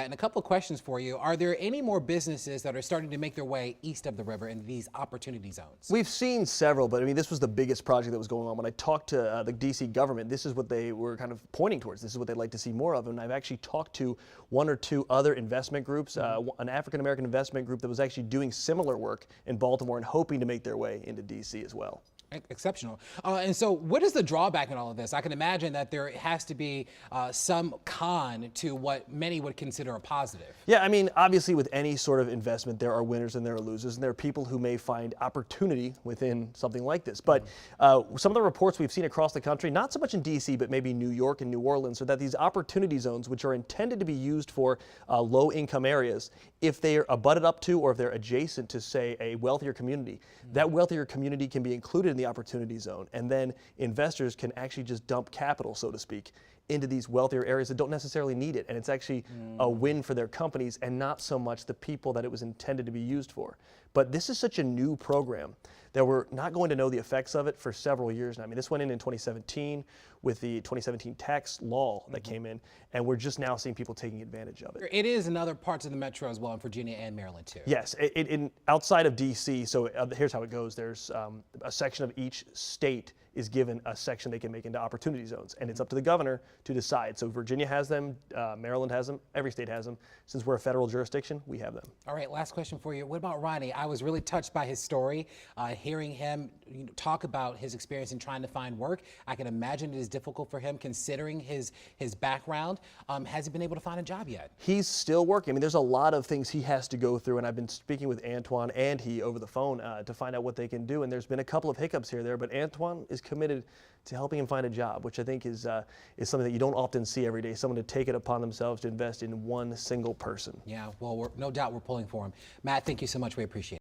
And a couple of questions for you. Are there any more businesses that are starting to make their way east of the river in these opportunity zones? We've seen several, but I mean, this was the biggest project that was going on. When I talked to the DC government, this is what they were kind of pointing towards. This is what they'd like to see more of. And I've actually talked to one or two other investment groups, an African-American investment group that was actually doing similar work in Baltimore and hoping to make their way into DC as well. Exceptional. And so what is the drawback in all of this? I can imagine that there has to be some con to what many would consider a positive. Yeah, I mean, obviously with any sort of investment, there are winners and there are losers, and there are people who may find opportunity within something like this. But some of the reports we've seen across the country, not so much in DC, but maybe New York and New Orleans, are that these opportunity zones, which are intended to be used for low-income areas, if they are abutted up to or if they're adjacent to, say, a wealthier community, that wealthier community can be included in the opportunity zone, and then investors can actually just dump capital, so to speak, into these wealthier areas that don't necessarily need it. And it's actually a win for their companies and not so much the people that it was intended to be used for. But this is such a new program that we're not going to know the effects of it for several years now. I mean, this went in 2017 with the 2017 tax law that came in, and we're just now seeing people taking advantage of it. It is in other parts of the metro as well, in Virginia and Maryland too. Yes, outside of DC, so here's how it goes. There's a section of each state is given a section they can make into opportunity zones, and it's up to the governor to decide. So Virginia has them, Maryland has them, every state has them. Since we're a federal jurisdiction, we have them. All right, last question for you. What about Ronnie? I was really touched by his story, hearing him talk about his experience in trying to find work. I can imagine it is difficult for him considering his background. Has he been able to find a job yet? He's still working. I mean, there's a lot of things he has to go through, and I've been speaking with Antoine and he over the phone to find out what they can do, and there's been a couple of hiccups here or there, but Antoine is committed to helping him find a job, which I think is something that you don't often see every day, someone to take it upon themselves to invest in one single person. Yeah, well, no doubt we're pulling for him. Matt, thank you so much. We appreciate it.